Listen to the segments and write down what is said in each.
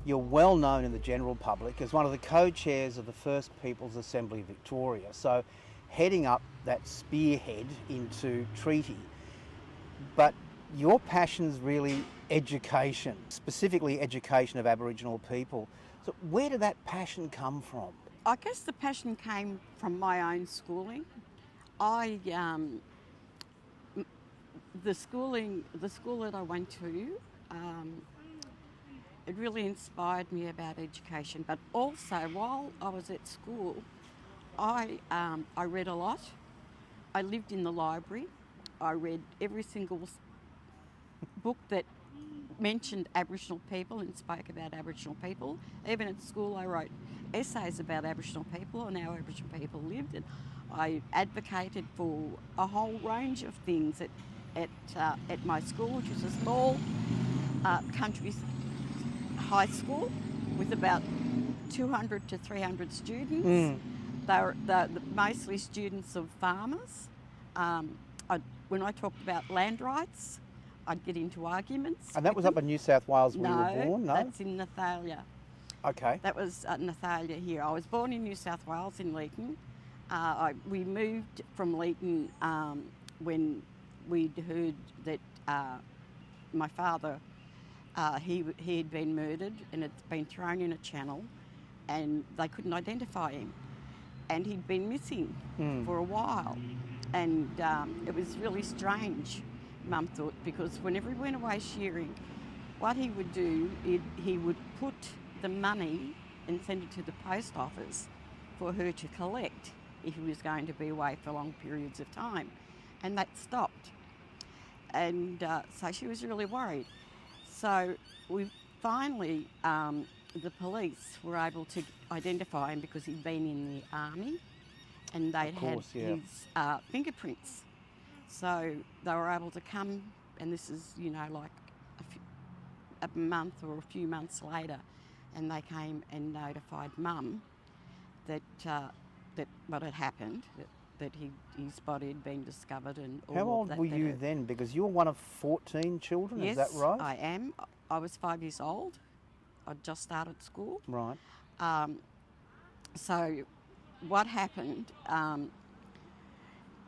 you're well known in the general public as one of the co-chairs of the first People's Assembly Victoria, so heading up that spearhead into treaty. But your passion's really education, specifically education of Aboriginal people. So where did that passion come from? I guess the passion came from my own schooling. The school that I went to, it really inspired me about education. But also, while I was at school, I read a lot. I lived in the library. I read every single book that mentioned Aboriginal people and spoke about Aboriginal people. Even at school, I wrote essays about Aboriginal people and how Aboriginal people lived, and I advocated for a whole range of things at my school, which was a small country high school with about 200 to 300 students. They were mostly students of farmers. When I talked about land rights, I'd get into arguments. And that was up in New South Wales where you were born? No, that's in Nathalia. Okay. That was Nathalia here. I was born in New South Wales in Leeton. We moved from Leeton when we'd heard that my father, he had been murdered and had been thrown in a channel, and they couldn't identify him. And he'd been missing for a while. And it was really strange, Mum thought, because whenever he went away shearing, what he would do, he would put the money and send it to the post office for her to collect if he was going to be away for long periods of time. And that stopped. And so she was really worried. So we finally, the police were able to identify him because he'd been in the army and they'd had his fingerprints. So they were able to come, and this is, like a month or a few months later, and they came and notified Mum that what had happened, that his body had been discovered and all of that. How old were you then? Because you were one of 14 children, yes, is that right? I am. I was 5 years old. I'd just started school. Right. So what happened,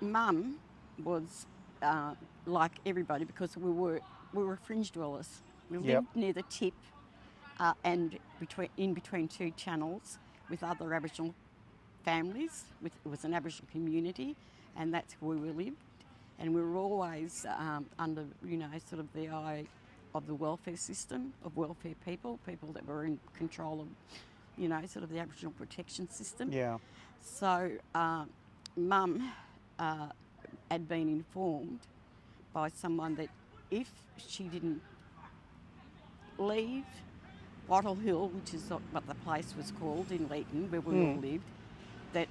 Mum was like everybody, because we were fringe dwellers. We lived near the tip and in between two channels with other Aboriginal families. It was an Aboriginal community, and that's where we lived. And we were always under, sort of the eye of the welfare system, of welfare people that were in control of, sort of the Aboriginal protection system. Yeah. So Mum had been informed by someone that if she didn't leave Wattle Hill, which is what the place was called in Leeton, where we all lived, that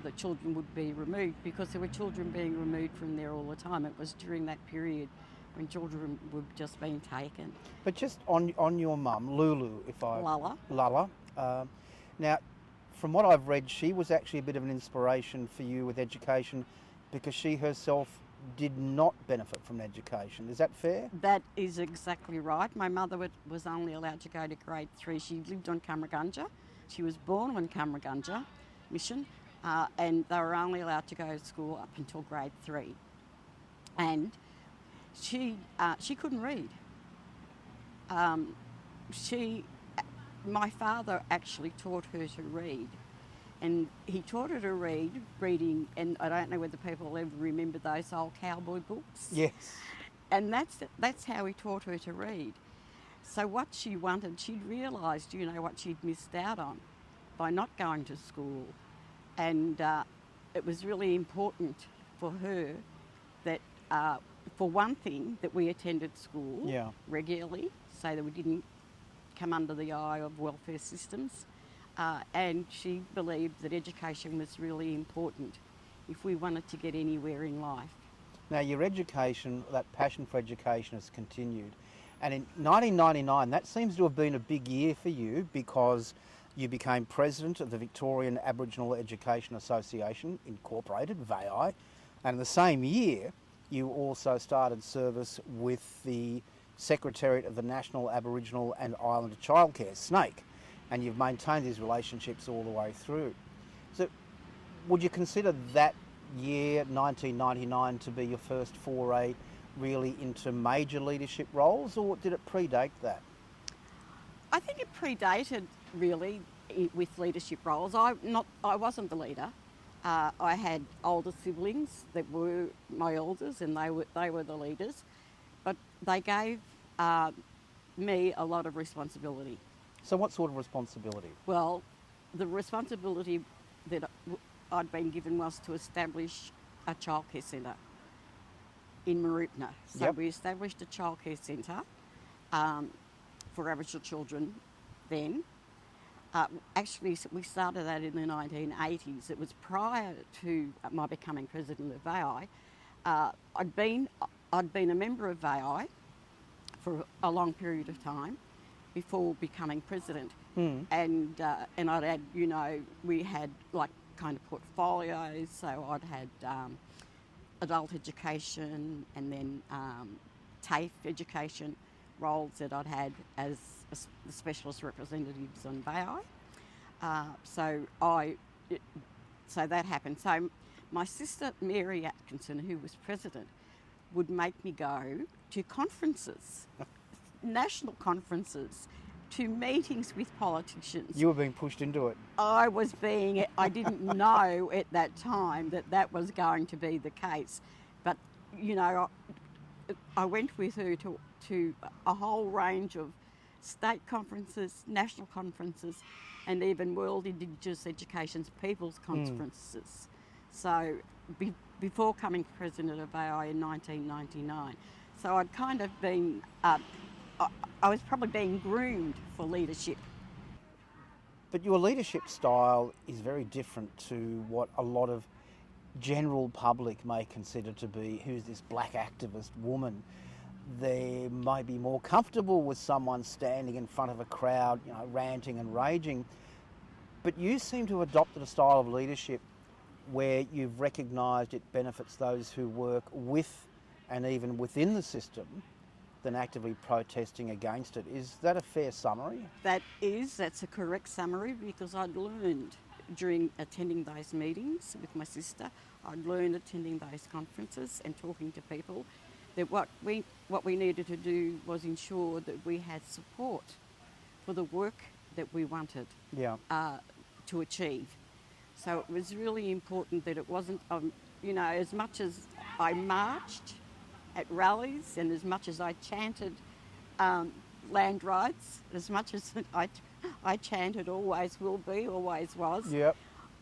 the children would be removed, because there were children being removed from there all the time. It was during that period when children were just being taken. But just on your mum, Lulu, Lala. Now, from what I've read, she was actually a bit of an inspiration for you with education, because she herself did not benefit from education. Is that fair? That is exactly right. My mother was only allowed to go to grade 3. She lived on Camaragunja. She was born on Camaragunja Mission, and they were only allowed to go to school up until grade 3. And she couldn't read. My father actually taught her to read. And he taught her to reading, and I don't know whether people ever remember those old cowboy books. Yes. And that's how he taught her to read. So what she wanted, she'd realised, what she'd missed out on by not going to school. And it was really important for her that, for one thing, that we attended school regularly, so that we didn't come under the eye of welfare systems. And she believed that education was really important if we wanted to get anywhere in life. Now, your education, that passion for education has continued. And in 1999, that seems to have been a big year for you, because you became president of the Victorian Aboriginal Education Association, Incorporated, VAEAI. And in the same year, you also started service with the Secretariat of the National Aboriginal and Islander Childcare, SNAICC, and you've maintained these relationships all the way through. So would you consider that year, 1999, to be your first foray really into major leadership roles, or did it predate that? I think it predated really with leadership roles. I wasn't the leader. I had older siblings that were my elders, and they were the leaders, but they gave me a lot of responsibility. So what sort of responsibility? Well, the responsibility that I'd been given was to establish a childcare centre in Marupna. So Yep. we established a childcare centre for Aboriginal children then. Actually, we started that in the 1980s. It was prior to my becoming president of VAEAI. I'd been a member of VAEAI for a long period of time before becoming president. And I'd had, we had like kind of portfolios. So I'd had adult education and then TAFE education roles that I'd had as the specialist representatives on VAEAI. So that happened. So my sister Mary Atkinson, who was president, would make me go to conferences, national conferences, to meetings with politicians. You were being pushed into it. I didn't know at that time that was going to be the case. But, I went with her to a whole range of state conferences, national conferences, and even World Indigenous Education's People's Conferences. So before coming president of VAEAI in 1999. So I'd kind of been, I was probably being groomed for leadership. But your leadership style is very different to what a lot of general public may consider to be, who's this black activist woman. They may be more comfortable with someone standing in front of a crowd, ranting and raging. But you seem to have adopted a style of leadership where you've recognised it benefits those who work with and even within the system than actively protesting against it. Is that a fair summary? That's a correct summary, because I'd learned during attending those meetings with my sister, I'd learned attending those conferences and talking to people, that what we needed to do was ensure that we had support for the work that we wanted to achieve. So it was really important that it wasn't, as much as I marched at rallies and as much as I chanted land rights, as much as I chanted always will be, always was,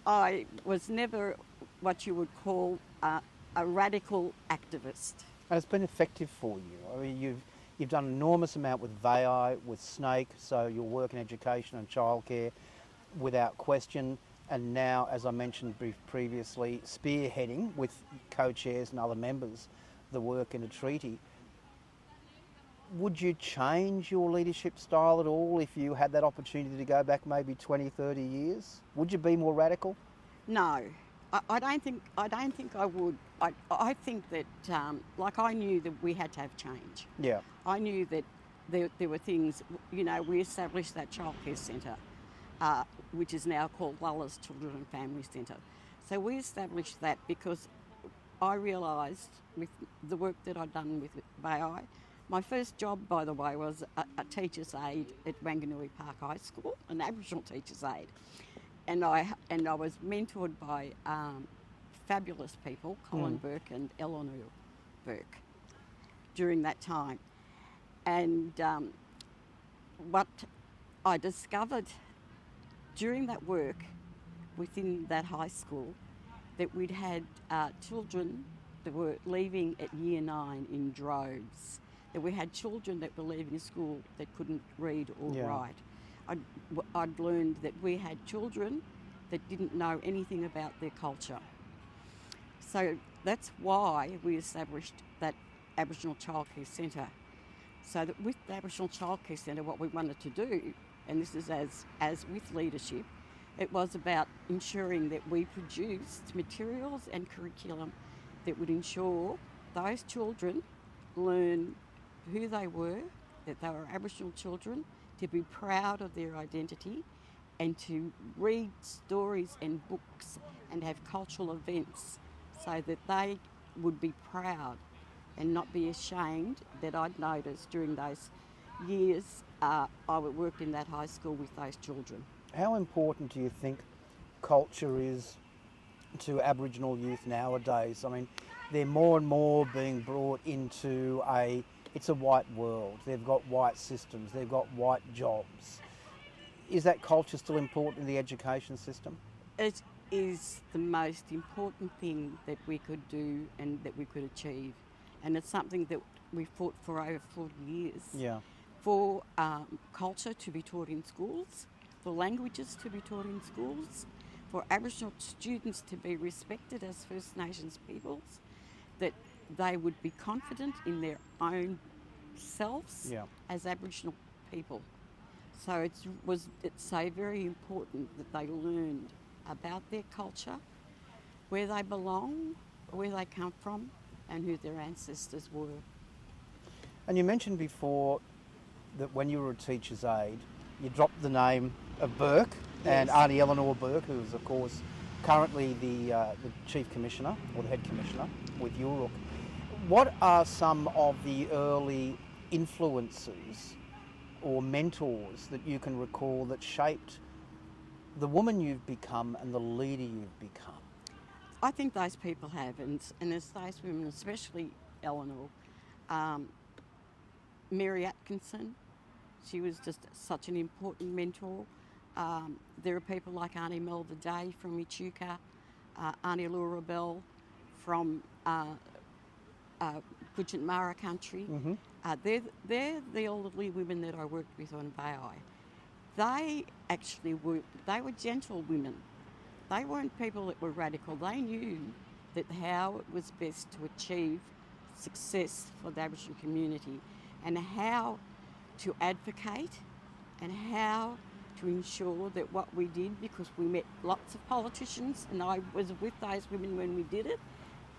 I was never what you would call a radical activist. And it's been effective for you. I mean, you've done an enormous amount with VAEAI, with SNAICC, so your work in education and childcare, without question. And now, as I mentioned previously, spearheading with co-chairs and other members the work in a treaty. Would you change your leadership style at all if you had that opportunity to go back maybe 20, 30 years? Would you be more radical? No, I don't think I would. I think that, I knew that we had to have change. Yeah. I knew that there were things, we established that childcare centre, which is now called Lulla's Children and Family Centre. So we established that because I realised with the work that I'd done with VAEAI, my first job, by the way, was a teacher's aide at Wanganui Park High School, an Aboriginal teacher's aide. And I was mentored by fabulous people, Colin Burke and Eleanor Burke, during that time. And what I discovered during that work within that high school, that we'd had children that were leaving at year 9 in droves, that we had children that were leaving school that couldn't read or write. I'd learned that we had children that didn't know anything about their culture. So that's why we established that Aboriginal Childcare Centre. So that with the Aboriginal Childcare Centre, what we wanted to do, and this is as with leadership, it was about ensuring that we produced materials and curriculum that would ensure those children learn who they were, that they were Aboriginal children, to be proud of their identity, and to read stories and books and have cultural events so that they would be proud and not be ashamed that I'd noticed during those years I worked in that high school with those children. How important do you think culture is to Aboriginal youth nowadays? I mean, they're more and more being brought into it's a white world. They've got white systems, they've got white jobs. Is that culture still important in the education system? It is the most important thing that we could do and that we could achieve. And it's something that we fought for over 40 years. Yeah. For culture to be taught in schools, for languages to be taught in schools, for Aboriginal students to be respected as First Nations peoples, that they would be confident in their own selves as Aboriginal people. So it's so very important that they learned about their culture, where they belong, where they come from, and who their ancestors were. And you mentioned before that when you were a teacher's aide, you dropped the name of Burke, and Aunty Eleanor Burke, who is of course currently the Chief Commissioner or the Head Commissioner with Uruk. What are some of the early influences or mentors that you can recall that shaped the woman you've become and the leader you've become? I think those people have, and as those women, especially Eleanor, Mary Atkinson, she was just such an important mentor. There are people like Aunty Melva Day from Echuca, Aunty Laura Bell from Gujranmara country. Mm-hmm. They're the elderly women that I worked with on VAEAI. They were gentle women. They weren't people that were radical. They knew that how it was best to achieve success for the Aboriginal community and how to advocate and how to ensure that what we did, because we met lots of politicians and I was with those women when we did it,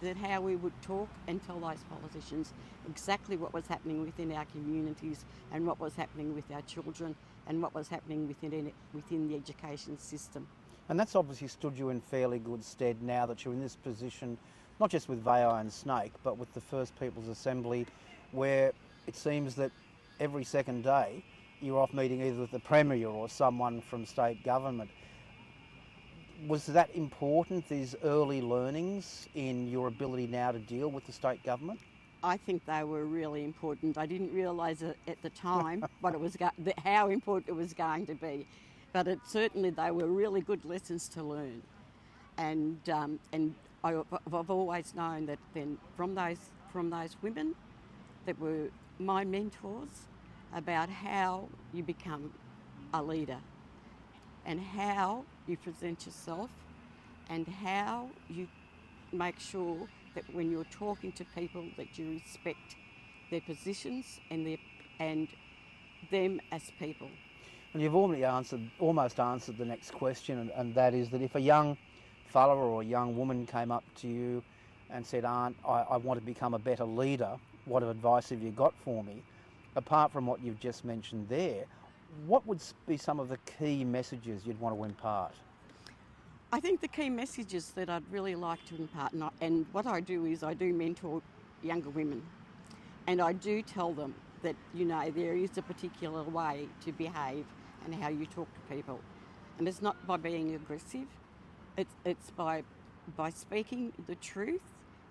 that how we would talk and tell those politicians exactly what was happening within our communities and what was happening with our children and what was happening within the education system. And that's obviously stood you in fairly good stead now that you're in this position, not just with VAEAI and SNAICC, but with the First Peoples Assembly, where it seems that every second day you're off meeting either with the Premier or someone from state government. Was that important, these early learnings in your ability now to deal with the state government? I think they were really important. I didn't realise it at the time how important it was going to be, but they were really good lessons to learn. And I've always known that then from those women that were my mentors about how you become a leader and how you present yourself and how you make sure that when you're talking to people that you respect their positions and them as people. Well, you've almost answered the next question, and that is that if a young fella or a young woman came up to you and said, "Aunt, I want to become a better leader, what advice have you got for me?" Apart from what you've just mentioned there, what would be some of the key messages you'd want to impart? I think the key messages that I'd really like to impart, and what I do is I do mentor younger women, and I do tell them that, there is a particular way to behave and how you talk to people. And it's not by being aggressive, it's by speaking the truth,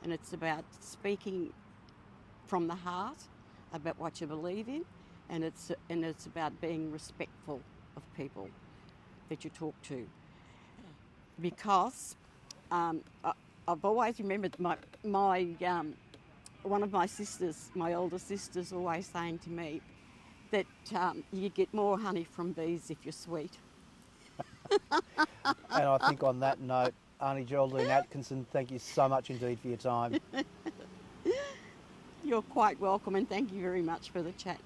and it's about speaking from the heart about what you believe in, and it's about being respectful of people that you talk to. Because I've always remembered my one of my sisters, my older sisters, always saying to me that you get more honey from bees if you're sweet. And I think on that note, Aunty Geraldine Atkinson, thank you so much indeed for your time. You're quite welcome, and thank you very much for the chat.